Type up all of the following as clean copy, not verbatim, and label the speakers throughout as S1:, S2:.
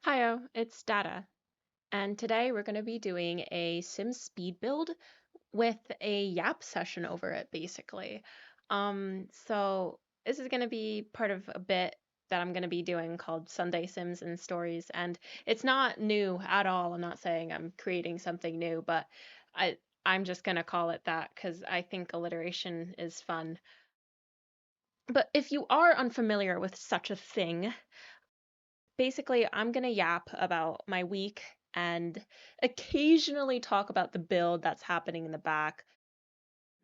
S1: Hiyo, it's Data, and today we're going to be doing a Sims speed build with a yap session over it, basically. So this is going to be part of a bit that I'm going to be doing called Sunday Sims and Stories, and it's not new at all. I'm not saying I'm creating something new, but I I'm just going to call it that because I think alliteration is fun. But if you are unfamiliar with such a thing, basically, I'm going to yap about my week and occasionally talk about the build that's happening in the back,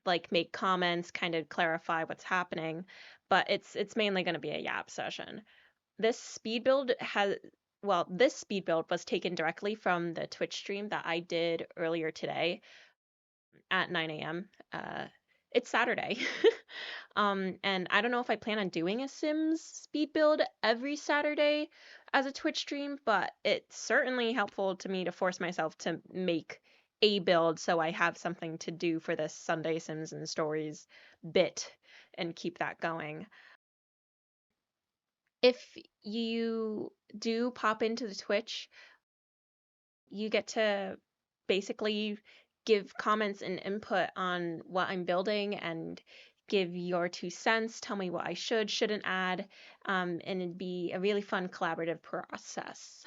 S1: like make comments, kind of clarify what's happening, but it's mainly going to be a yap session. This speed build has this speed build was taken directly from the Twitch stream that I did earlier today at 9 a.m. It's Saturday. And I don't know if I plan on doing a Sims speed build every Saturday as a Twitch stream, but it's certainly helpful to me to force myself to make a build so I have something to do for this Sunday Sims and Stories bit and keep that going. If you do pop into the Twitch, you get to basically give comments and input on what I'm building and give your 2 cents, tell me what I shouldn't add, and it'd be a really fun collaborative process.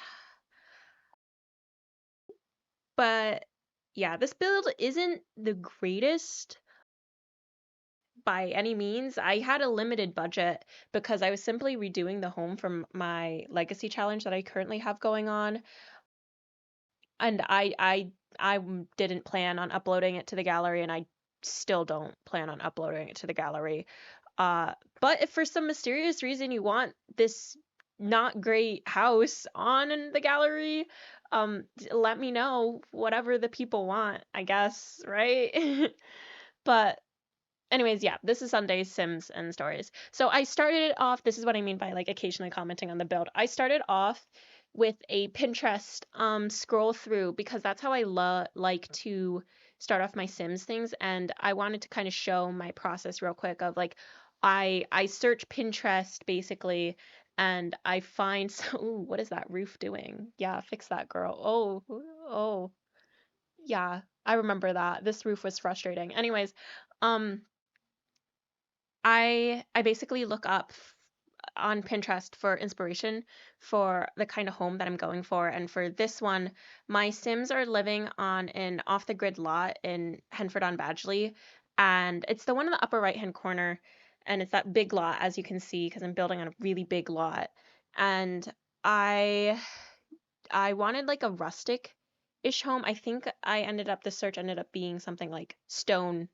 S1: But yeah, this build isn't the greatest by any means. I had a limited budget because I was simply redoing the home from my legacy challenge that I currently have going on. And I didn't plan on uploading it to the gallery, and I still don't plan on uploading it to the gallery. But if for some mysterious reason you want this not great house on in the gallery, let me know. Whatever the people want, I guess, right? But anyways, yeah, this is Sunday's Sims and Stories. So I started it off, this is what I mean by like occasionally commenting on the build. I started off with a Pinterest scroll through because that's how I like to start off my Sims things, and I wanted to kind of show my process real quick of like I search Pinterest basically and I find ooh, what is that roof doing? Yeah, fix that, girl. Oh, yeah. I remember that. This roof was frustrating. Anyways, um I basically look up on Pinterest for inspiration for the kind of home that I'm going for. And for this one, my Sims are living on an off the grid lot in Henford on Badgley. And it's the one in the upper right hand corner. And it's that big lot, as you can see, because I'm building on a really big lot. And I I wanted like a rustic ish home. I think the search ended up being something like stone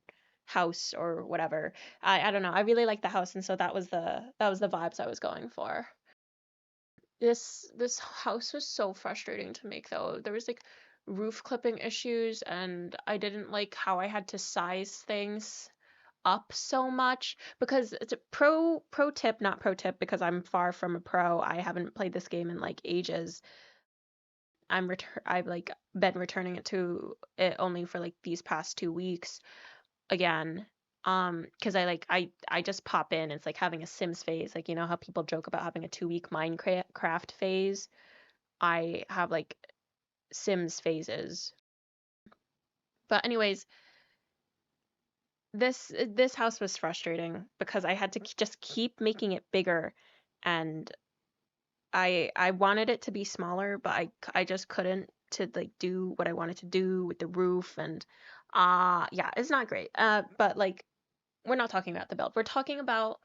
S1: house or whatever. I don't know. I really liked the house, and so that was the vibes I was going for. This house was so frustrating to make though. There was like roof clipping issues, and I didn't like how I had to size things up so much because it's a pro tip, not pro tip because I'm far from a pro. I haven't played this game in like ages. I've like been returning it to it only for like these past 2 weeks again. Because I just pop in. It's like having a Sims phase. Like you know how people joke about having a 2 week Minecraft phase. I have like Sims phases. But anyways, this house was frustrating because I had to just keep making it bigger, and I wanted it to be smaller, but I just couldn't to like do what I wanted to do with the roof, and yeah, it's not great. But like we're not talking about the build. We're talking about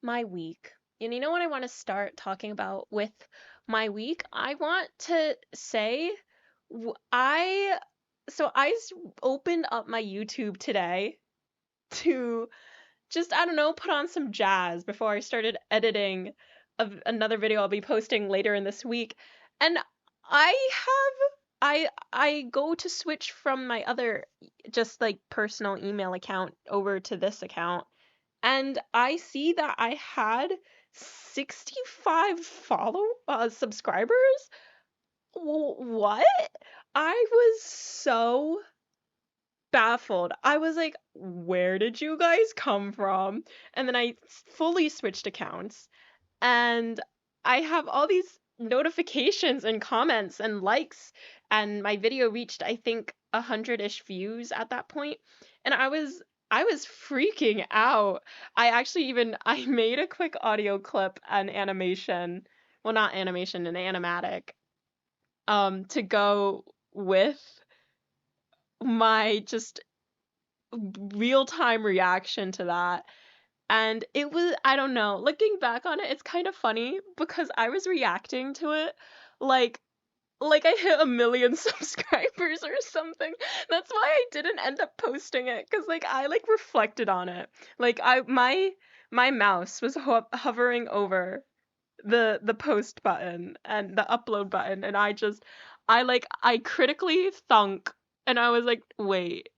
S1: my week. And you know what I want to start talking about with my week? I want to say w- I opened up my YouTube today to just I don't know, put on some jazz before I started editing another video I'll be posting later in this week. And I have I go to switch from my other just like personal email account over to this account, and I see that I had 65 subscribers. What? I was so baffled. I was like, where did you guys come from? And then I fully switched accounts, and I have all these. notifications and comments and likes, and my video reached, I think, 100-ish views at that point. And I was freaking out. I actually even I made a quick audio clip and animation, well, not animation, an animatic, to go with my just real-time reaction to that. And it was, I don't know, looking back on it, it's kind of funny because I was reacting to it like I hit 1 million subscribers or something. That's why I didn't end up posting it, cuz like I like reflected on it. Like my mouse was hovering over the post button and the upload button, and I critically thunk, and I was like, "Wait,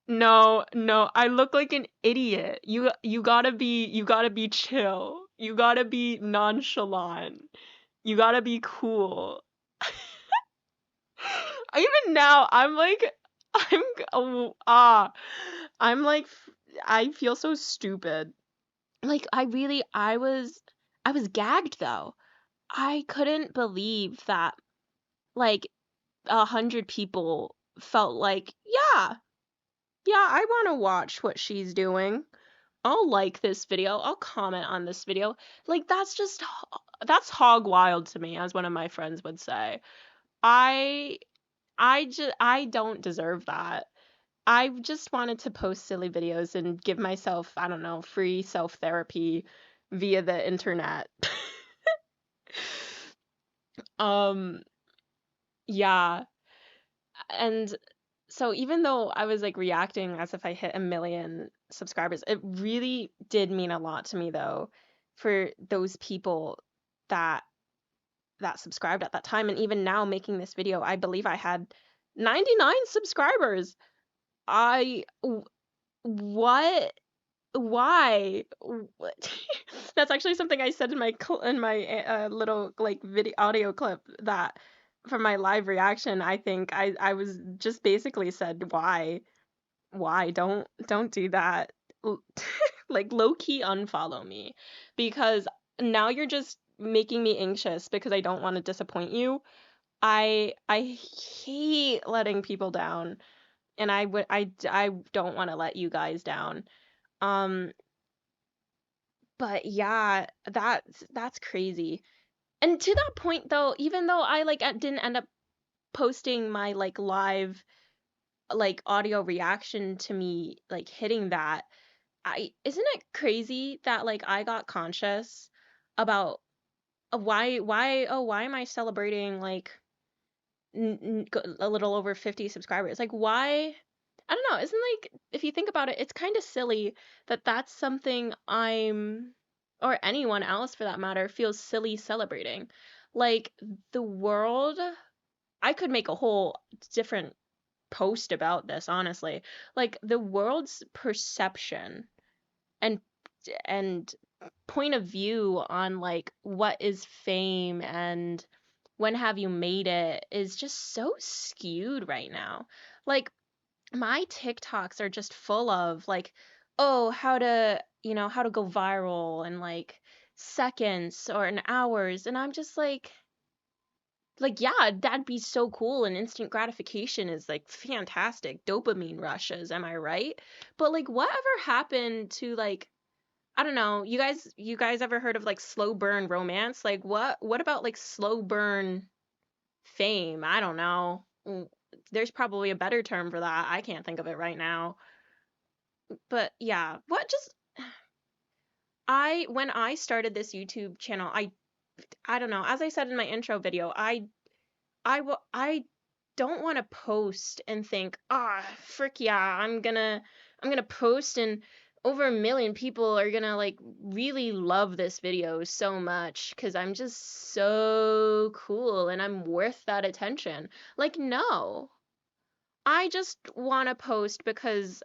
S1: no, no, I look like an idiot. You gotta be chill. You gotta be nonchalant. You gotta be cool." Even now, I'm oh, ah, I'm like I feel so stupid. Like I was gagged though. I couldn't believe that like 100 people felt like, yeah, yeah, I want to watch what she's doing. I'll like this video. I'll comment on this video. Like that's hog wild to me, as one of my friends would say. I I don't deserve that. I just wanted to post silly videos and give myself, I don't know, free self-therapy via the internet. Um, yeah. And so even though I was like reacting as if I hit 1 million subscribers, it really did mean a lot to me though, for those people that subscribed at that time. And even now making this video, I believe I had 99 subscribers. I what why what? That's actually something I said in my little like video audio clip, that from my live reaction. I think I was just basically said, why don't do that. Like low key unfollow me, because now you're just making me anxious because I don't want to disappoint you. I hate letting people down, and I don't want to let you guys down. Um, but yeah, that's crazy. And to that point though, even though I like didn't end up posting my like live like audio reaction to me like hitting that, I isn't it crazy that like I got conscious about why am I celebrating like a little over 50 subscribers? Like why? I don't know. Isn't like if you think about it, it's kind of silly that that's something I'm, or anyone else for that matter, feels silly celebrating. Like the world, I could make a whole different post about this, honestly. Like the world's perception and and point of view on like what is fame and when have you made it is just so skewed right now. Like my TikToks are just full of like, oh, how to go viral in like seconds or in hours. And I'm just like, yeah, that'd be so cool. And instant gratification is like fantastic. Dopamine rushes, am I right? But like, whatever happened to like, I don't know, you guys ever heard of like slow burn romance? Like what about like slow burn fame? I don't know. There's probably a better term for that. I can't think of it right now. But yeah, what just I when I started this YouTube channel, I don't know. As I said in my intro video, I don't want to post and think, ah, frick yeah, I'm gonna post and over 1 million people are gonna like really love this video so much because I'm just so cool and I'm worth that attention. Like, no. I just want to post because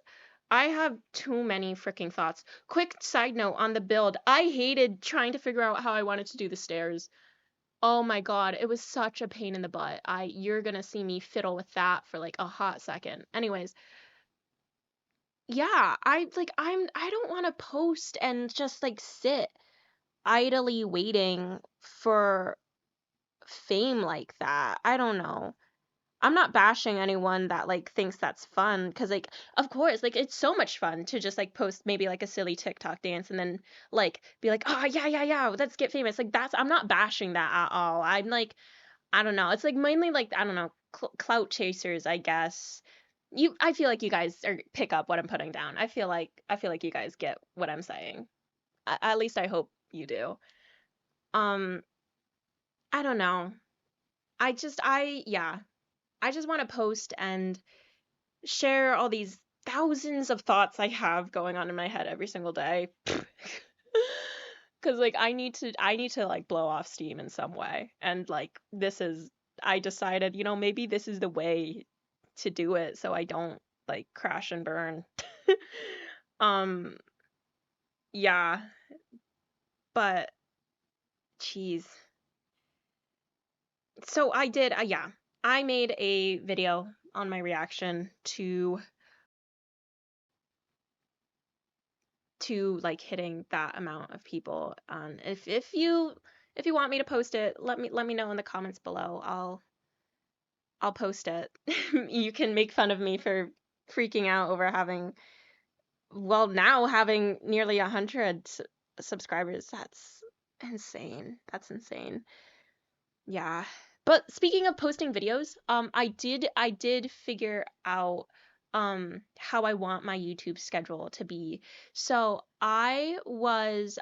S1: I have too many freaking thoughts. Quick side note on the build. I hated trying to figure out how I wanted to do the stairs. Oh my god, it was such a pain in the butt. You're gonna see me fiddle with that for like a hot second. Anyways, yeah, I don't want to post and just like sit idly waiting for fame like that. I don't know. I'm not bashing anyone that like thinks that's fun because like of course like it's so much fun to just like post maybe like a silly TikTok dance and then like be like, oh yeah, yeah, yeah, let's get famous. Like that's, I'm not bashing that at all. I'm like, I don't know. It's like mainly like, I don't know, clout chasers, I guess. I feel like you guys are pick up what I'm putting down. I feel like you guys get what I'm saying. At least I hope you do. Um, I don't know. Yeah, I just want to post and share all these thousands of thoughts I have going on in my head every single day. Cuz like I need to like blow off steam in some way. And like this is, I decided, maybe this is the way to do it so I don't like crash and burn. um yeah, but geez. So I did yeah. I made a video on my reaction to like hitting that amount of people. If you want me to post it, let me know in the comments below. I'll post it. You can make fun of me for freaking out over having, well, now having nearly 100 subscribers. That's insane. That's insane. Yeah. But speaking of posting videos, I did figure out how I want my YouTube schedule to be. So I was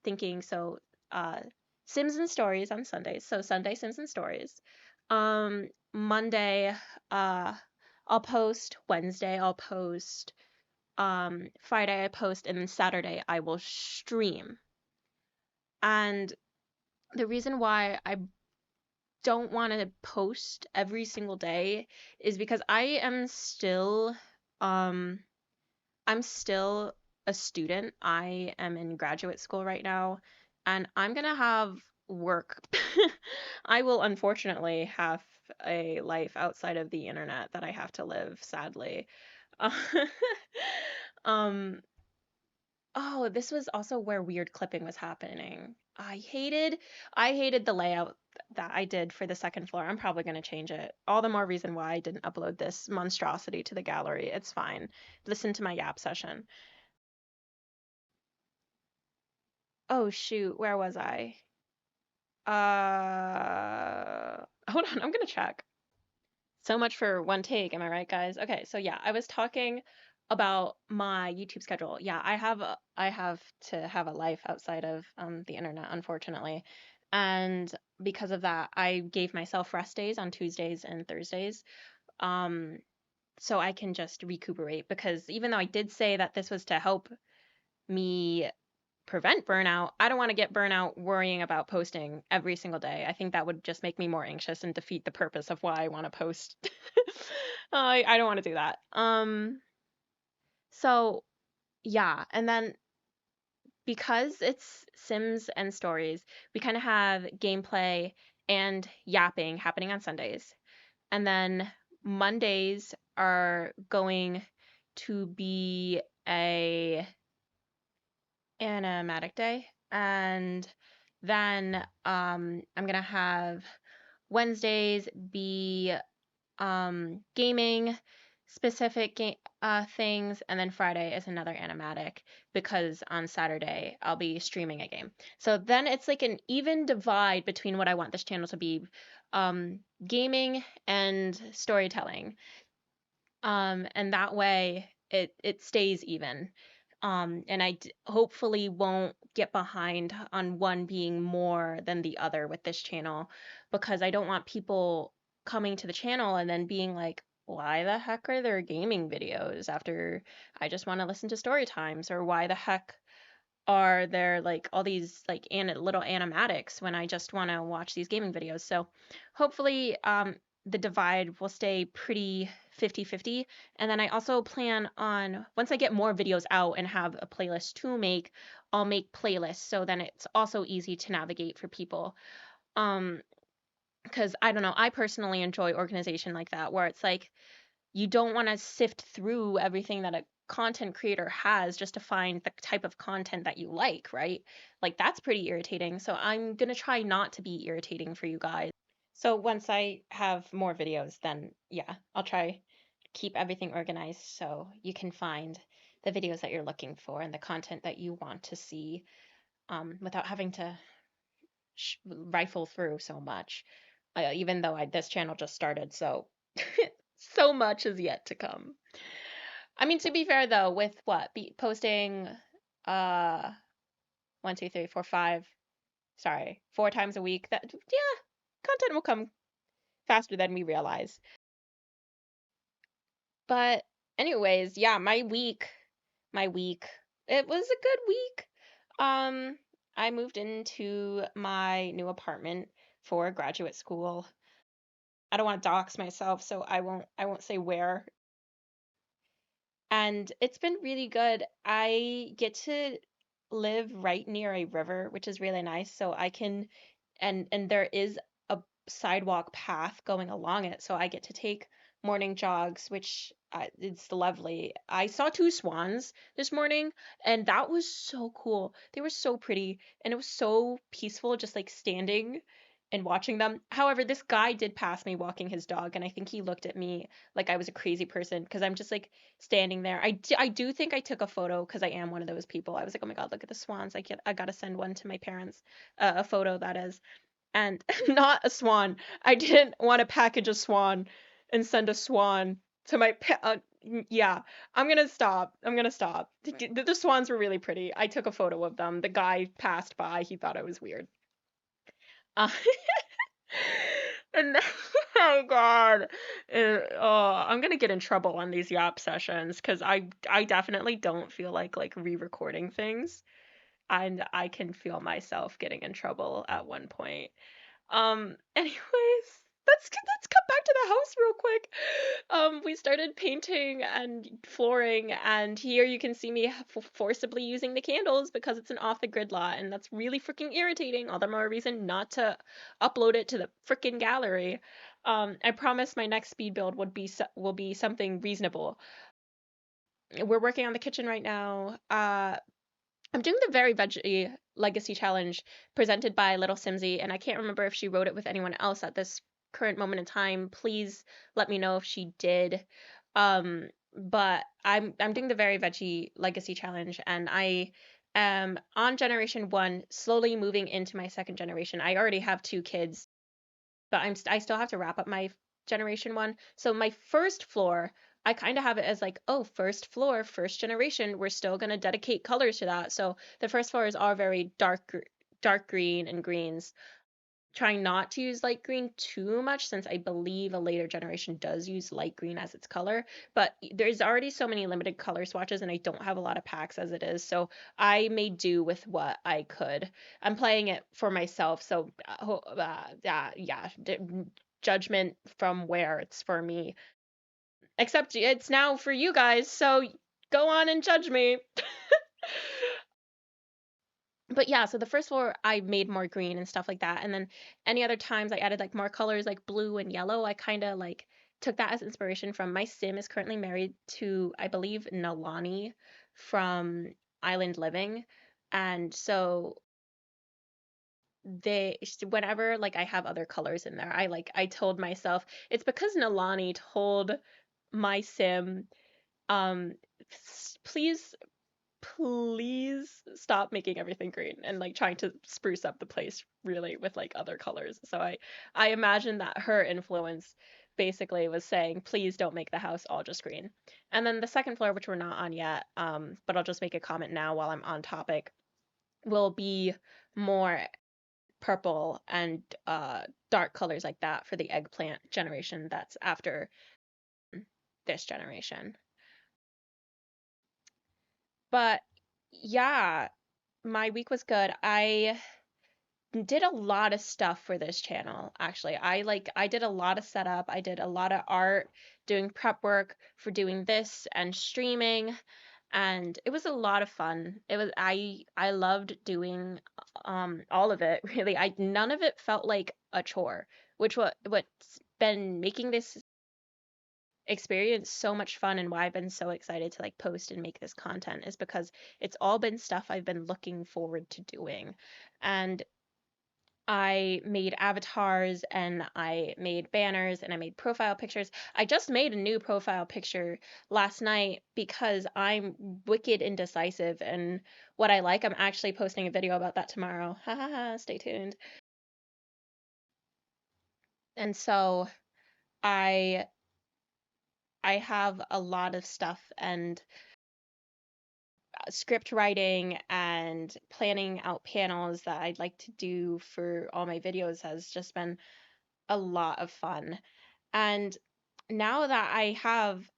S1: thinking, so uh Sims and Stories on Sundays. So Sunday Sims and Stories. Monday uh I'll post, Wednesday I'll post, Friday I post, and then Saturday I will stream. And the reason why I don't want to post every single day is because um I'm still a student. I am in graduate school right now and I'm going to have work. I will unfortunately have a life outside of the internet that I have to live, sadly. um Oh, this was also where weird clipping was happening. I hated the layout that I did for the second floor. I'm probably going to change it. All the more reason why I didn't upload this monstrosity to the gallery. It's fine. Listen to my yap session. Oh shoot, where was I? Hold on, I'm going to check. So much for one take, am I right, guys? Okay, so yeah, I was talking about my YouTube schedule. Yeah, I have to have a life outside of the internet, unfortunately. And because of that, I gave myself rest days on Tuesdays and Thursdays. Um, so I can just recuperate because even though I did say that this was to help me prevent burnout, I don't want to get burnout worrying about posting every single day. I think that would just make me more anxious and defeat the purpose of why I want to post. I don't want to do that. So yeah, and then because it's Sims and Stories, we kind of have gameplay and yapping happening on Sundays. And then Mondays are going to be a animatic day. And then I'm gonna have Wednesdays be gaming specific things, and then Friday is another animatic because on Saturday I'll be streaming a game. So then it's like an even divide between what I want this channel to be, gaming and storytelling. And that way it stays even. And hopefully won't get behind on one being more than the other with this channel because I don't want people coming to the channel and then being like, why the heck are there gaming videos after I just want to listen to story times? Or why the heck are there like all these like little animatics when I just want to watch these gaming videos? So hopefully the divide will stay pretty 50-50. And then I also plan on, once I get more videos out and have a playlist to make, I'll make playlists so then it's also easy to navigate for people. Um, because I don't know, I personally enjoy organization like that where it's like you don't want to sift through everything that content creator has just to find the type of content that you like, right? Like that's pretty irritating. So I'm going to try not to be irritating for you guys. So once I have more videos, then yeah, I'll try keep everything organized so you can find the videos that you're looking for and the content that you want to see without having to rifle through so much. Even though this channel just started, so so much is yet to come. I mean, to be fair though, with what posting, uh, 1, 2, 3, 4, 5, sorry, 4 times a week, that yeah, content will come faster than we realize. But anyways, yeah, my week, it was a good week. Um, I moved into my new apartment for graduate school. I don't want to dox myself, so I won't say where. And it's been really good. I get to live right near a river, which is really nice, so I can and there is a sidewalk path going along it, so I get to take morning jogs, which it's lovely. I saw two swans this morning, and that was so cool. They were so pretty, and it was so peaceful just like standing and watching them. However, this guy did pass me walking his dog, and I think he looked at me like I was a crazy person because I'm just like standing there. I do think I took a photo because I am one of those people. I was like, oh my God, look at the swans. I gotta send one to my parents, a photo that is, and not a swan. I didn't want to package a swan and send a swan to my yeah, I'm gonna stop. I'm gonna stop. The swans were really pretty. I took a photo of them. The guy passed by. He thought I was weird. Uh, and oh God, I'm gonna get in trouble on these yap sessions because I definitely don't feel like re-recording things, and I can feel myself getting in trouble at one point. Anyways, let's come back to the house real quick. We started painting and flooring, and here you can see me forcibly using the candles because it's an off the grid lot, and that's really freaking irritating. All the more reason not to upload it to the freaking gallery. I promise my next speed build will be something reasonable. We're working on the kitchen right now. I'm doing the Very Veggie Legacy Challenge presented by Little Simsy, and I can't remember if she wrote it with anyone else at this current moment in time. Please let me know if she did. But I'm doing the Very Veggie Legacy Challenge, and I am on generation one, slowly moving into my second generation. I already have two kids, but I still have to wrap up my generation one. So my first floor, I kind of have it as like, oh, first floor, first generation. We're still gonna dedicate colors to that. So the first floor is all very dark green and greens. Trying not to use light green too much since I believe a later generation does use light green as its color. But there's already so many limited color swatches and I don't have a lot of packs as it is. So I made do with what I could. I'm playing it for myself. So yeah, judgment from where it's for me. Except it's now for you guys. So go on and judge me. But yeah, so the first floor I made more green and stuff like that. And then any other times I added like more colors like blue and yellow, I kind of like took that as inspiration from my sim is currently married to, I believe, Nalani from Island Living. And so whenever like I have other colors in there, I told myself it's because Nalani told my sim, um, please please stop making everything green and like trying to spruce up the place really with like other colors. So I imagine that her influence basically was saying, please don't make the house all just green. And then the second floor, which we're not on yet, but I'll just make a comment now while I'm on topic, will be more purple and dark colors like that for the eggplant generation that's after this generation. But yeah, my week was good. I did a lot of stuff for this channel actually. I did a lot of setup, I did a lot of art, doing prep work for doing this and streaming, and it was a lot of fun. It was I loved doing all of it really. I none of it felt like a chore, which what's been making this experienced so much fun, and why I've been so excited to like post and make this content is because it's all been stuff I've been looking forward to doing. And I made avatars and I made banners and I made profile pictures. I just made a new profile picture last night because I'm wicked indecisive and what I like. I'm actually posting a video about that tomorrow. Ha ha ha, stay tuned. And so I I have a lot of stuff and script writing and planning out panels that I'd like to do for all my videos has just been a lot of fun. And now that I have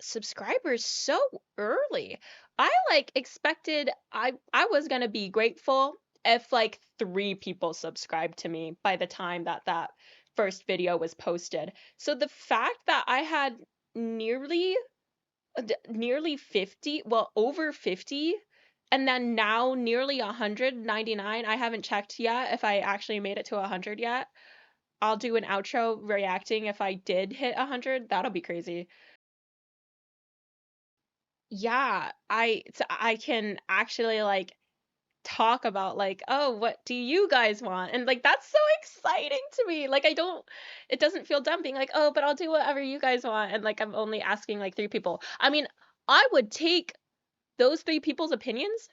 S1: subscribers so early, I like expected I was gonna be grateful if like 3 people subscribed to me by the time that that first video was posted. So the fact that I had nearly nearly 50, well, over 50, and then now nearly 199. I haven't checked yet if I actually made it to 100 yet. I'll do an outro reacting if I did hit 100. That'll be crazy. Yeah, I can actually like talk about like, oh, what do you guys want? And like that's so exciting to me. Like I don't it doesn't feel dumb being like, oh, but I'll do whatever you guys want. And like I'm only asking like 3 people. I mean, I would take those 3 people's opinions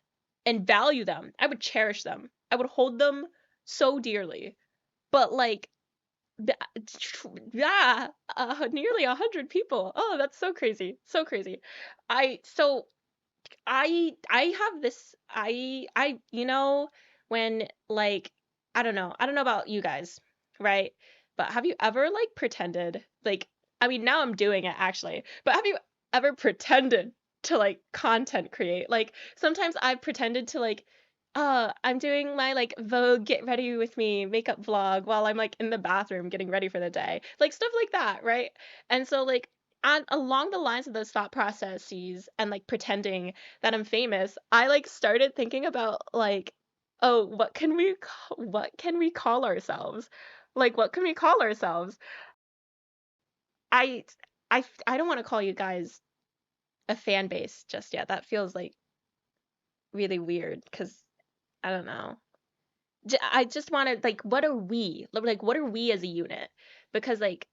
S1: and value them. I would cherish them. I would hold them so dearly. But like yeah, nearly 100 people. Oh, that's so crazy. So crazy. So I have this you know when like I don't know about you guys, right? But have you ever like pretended like I mean now I'm doing it actually, but have you ever pretended to like content create? Like sometimes I've pretended to like I'm doing my like Vogue get ready with me makeup vlog while I'm like in the bathroom getting ready for the day. Like stuff like that, right? And so like along the lines of those thought processes and like pretending that I'm famous, I like started thinking about like, oh, what can we call ourselves? Like, what can we call ourselves? I I don't want to call you guys a fan base just yet. That feels like really weird because I don't know. I just want to like, what are we? Like, what are we as a unit? Because like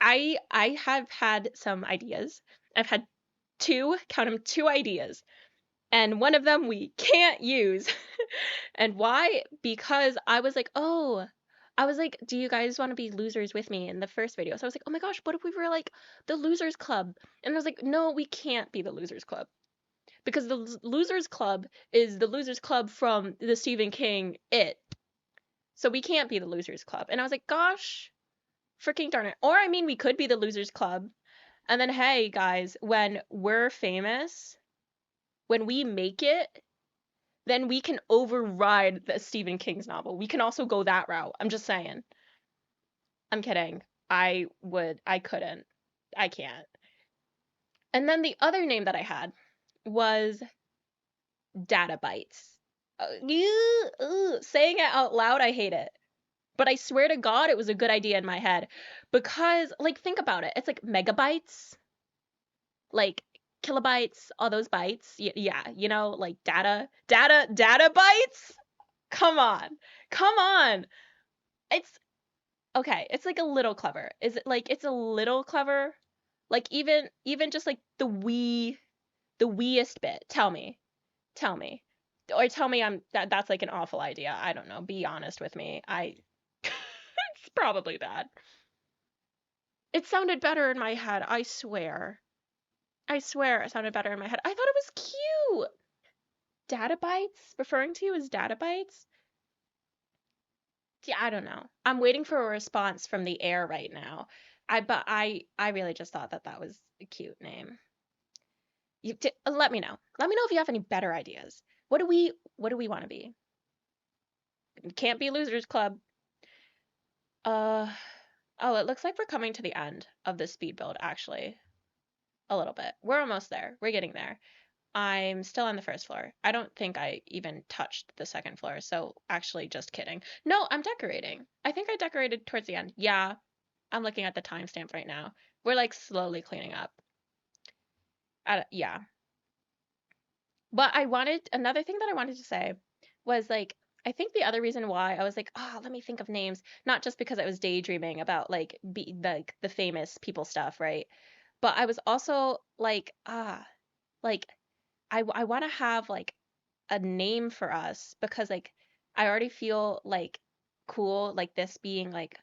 S1: I have had some ideas. I've had count them, 2 ideas, and one of them we can't use. And why? Because I was like, do you guys want to be losers with me in the first video? So I was like, oh my gosh, what if we were like the losers club? And I was like, no, we can't be the losers club because the losers club is the losers club from the Stephen King It. So we can't be the losers club. And I was like, gosh, freaking darn it. Or I mean, we could be the losers club. And then, hey, guys, when we're famous, when we make it, then we can override the Stephen King's novel. We can also go that route. I'm just saying. I'm kidding. I couldn't. I can't. And then the other name that I had was Data Bytes. Saying it out loud, I hate it. But I swear to God, it was a good idea in my head. Because, like, think about it. It's like megabytes, like kilobytes, all those bytes. Yeah, you know, like data bytes? Come on. Come on. It's okay. It's like a little clever. Is it like it's a little clever? Like even just like the weeest bit. Tell me. Tell me. Or tell me that's like an awful idea. I don't know. Be honest with me. It's probably bad. It sounded better in my head. I swear. I swear it sounded better in my head. I thought it was cute. Data bytes? Referring to you as data bytes? Yeah, I don't know. I'm waiting for a response from the air right now. I really just thought that that was a cute name. Let me know. Let me know if you have any better ideas. What do we want to be? Can't be losers club. Uh oh, it looks like we're coming to the end of the speed build actually. A little bit. We're almost there. We're getting there. I'm still on the first floor. I don't think I even touched the second floor, so actually just kidding. No, I'm decorating. I think I decorated towards the end. Yeah, I'm looking at the timestamp right now. We're like slowly cleaning up. Yeah. But I wanted another thing that I wanted to say was like I think the other reason why I was like, oh, let me think of names, not just because I was daydreaming about like the famous people stuff, right? But I was also like, like I want to have like a name for us because like I already feel like cool like this being like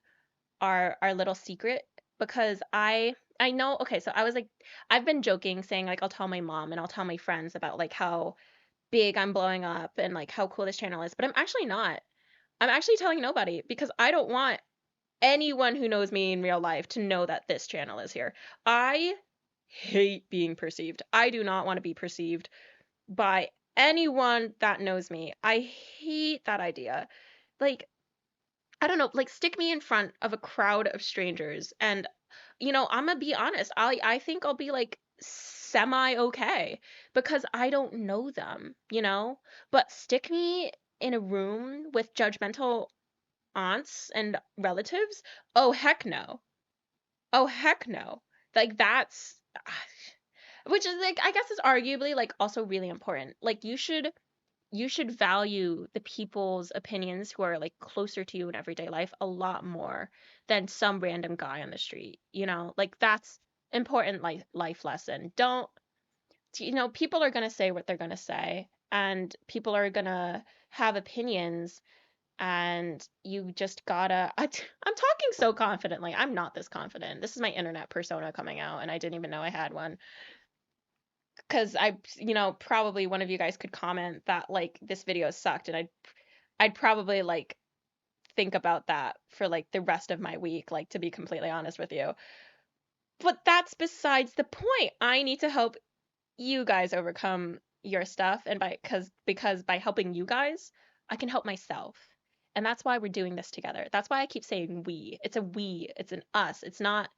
S1: our little secret because I know okay, so I was like I've been joking saying like I'll tell my mom and I'll tell my friends about like how big I'm blowing up and like how cool this channel is, but I'm actually not. I'm actually telling nobody because I don't want anyone who knows me in real life to know that this channel is here. I hate being perceived. I do not want to be perceived by anyone that knows me. I hate that idea. Like, I don't know, like stick me in front of a crowd of strangers and I'm gonna be honest. I think I'll be like semi okay because I don't know them, you know? But stick me in a room with judgmental aunts and relatives? Oh heck no. Oh heck no. Like that's which is like I guess is arguably like also really important. Like you should value the people's opinions who are like closer to you in everyday life a lot more than some random guy on the street, you know? Like that's important life lesson. Don't people are going to say what they're going to say and people are going to have opinions and you just gotta I'm talking so confidently. I'm not this confident. This is my internet persona coming out and I didn't even know I had one because probably one of you guys could comment that like this video sucked and I'd probably like think about that for like the rest of my week, like to be completely honest with you. But that's besides the point. I need to help you guys overcome your stuff and because by helping you guys, I can help myself. And that's why we're doing this together. That's why I keep saying we. It's a we, it's an us. It's not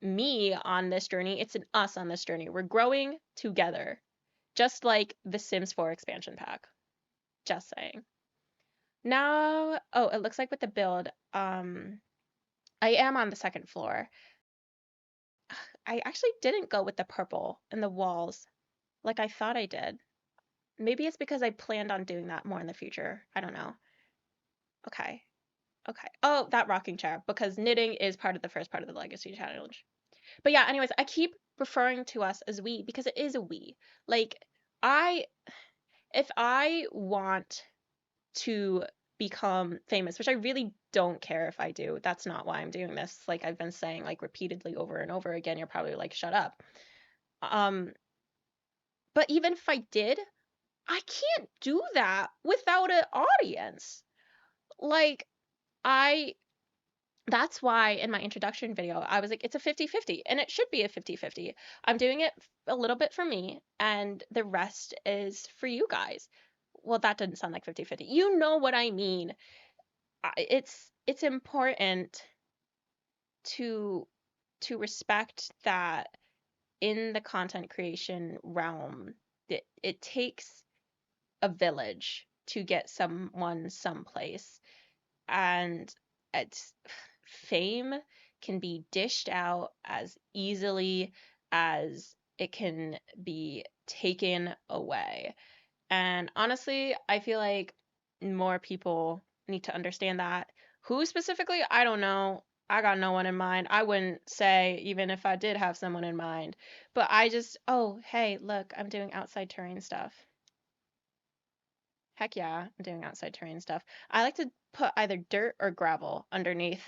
S1: me on this journey, it's an us on this journey. We're growing together. Just like the Sims 4 expansion pack. Just saying. Now, oh, it looks like with the build, I am on the second floor. I actually didn't go with the purple in the walls like I thought I did. Maybe it's because I planned on doing that more in the future. I don't know. Okay. Okay. Oh, that rocking chair because knitting is part of the first part of the legacy challenge. But yeah, anyways, I keep referring to us as we because it is a we. Like I if I want to become famous, which I really don't care if I do. That's not why I'm doing this. Like I've been saying like repeatedly over and over again, you're probably like shut up. Um but even if I did, I can't do that without an audience. Like I that's why in my introduction video, I was like, it's a 50-50, and it should be a 50-50. I'm doing it a little bit for me, and the rest is for you guys. Well, that didn't sound like 50-50. You know what I mean. It's important to respect that in the content creation realm, it takes a village to get someone someplace. And it's fame can be dished out as easily as it can be taken away. And honestly, I feel like more people need to understand that. Who specifically? I don't know. I got no one in mind. I wouldn't say even if I did have someone in mind. But I just, oh, hey, look, I'm doing outside terrain stuff. Heck yeah, I'm doing outside terrain stuff. I like to put either dirt or gravel underneath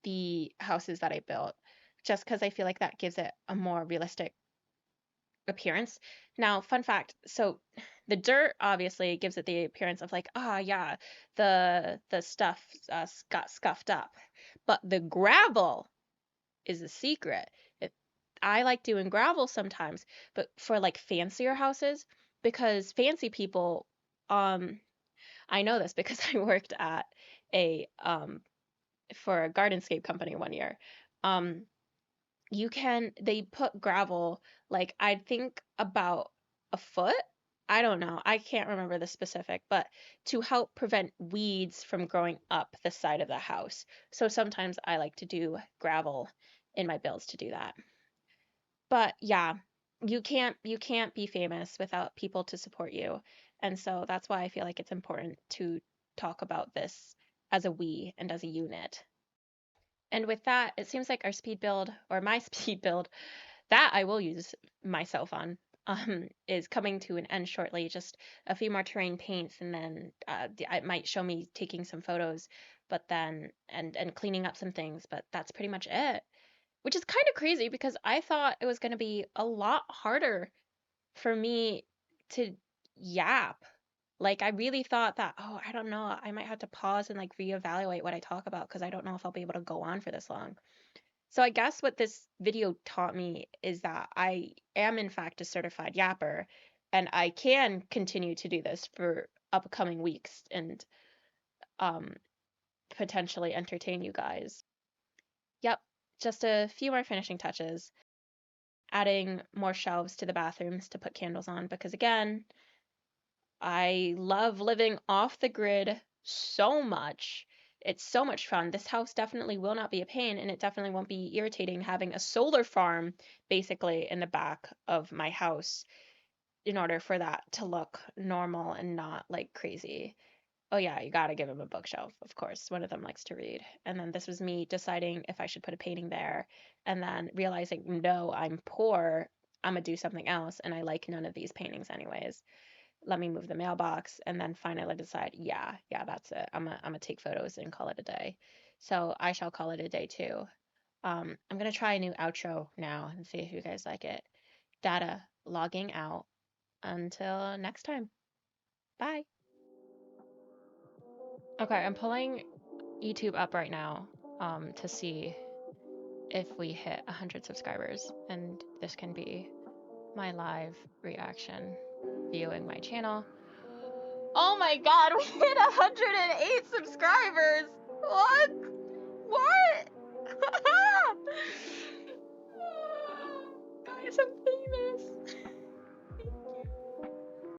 S1: the houses that I built just because I feel like that gives it a more realistic appearance. Now, fun fact, so the dirt obviously gives it the appearance of like, ah, yeah, the stuff got scuffed up. But the gravel is a secret. It, I like doing gravel sometimes, but for like fancier houses, because fancy people, I know this because I worked at a for a gardenscape company one year. Um, they put gravel like I think about a foot. I don't know. I can't remember the specific, but to help prevent weeds from growing up the side of the house. So sometimes I like to do gravel in my builds to do that. But yeah, you can't be famous without people to support you. And so that's why I feel like it's important to talk about this as a we and as a unit. And with that, it seems like our speed build, or my speed build, that I will use myself on, is coming to an end shortly. Just a few more terrain paints, and then it might show me taking some photos, but then and cleaning up some things. But that's pretty much it, which is kind of crazy because I thought it was going to be a lot harder for me to yap. Like I really thought that, oh, I don't know, I might have to pause and like reevaluate what I talk about because I don't know if I'll be able to go on for this long. So I guess what this video taught me is that I am in fact a certified yapper and I can continue to do this for upcoming weeks and um potentially entertain you guys. Yep, just a few more finishing touches, adding more shelves to the bathrooms to put candles on because again, I love living off the grid so much. It's so much fun. This house definitely will not be a pain, and it definitely won't be irritating having a solar farm basically in the back of my house in order for that to look normal and not like crazy. Oh yeah, you gotta give him a bookshelf, of course. One of them likes to read. And then this was me deciding if I should put a painting there, and then realizing, no, I'm poor. I'm gonna do something else, and I like none of these paintings anyways. Let me move the mailbox, and then finally decide, yeah, that's it. I'm gonna take photos and call it a day. So I shall call it a day too. I'm gonna try a new outro now and see if you guys like it. Data logging out. Until next time. Bye. Okay, I'm pulling YouTube up right now to see if we hit 100 subscribers, and this can be my live reaction viewing my channel. Oh my god, we hit 108 subscribers! What? What? Guys, I'm famous.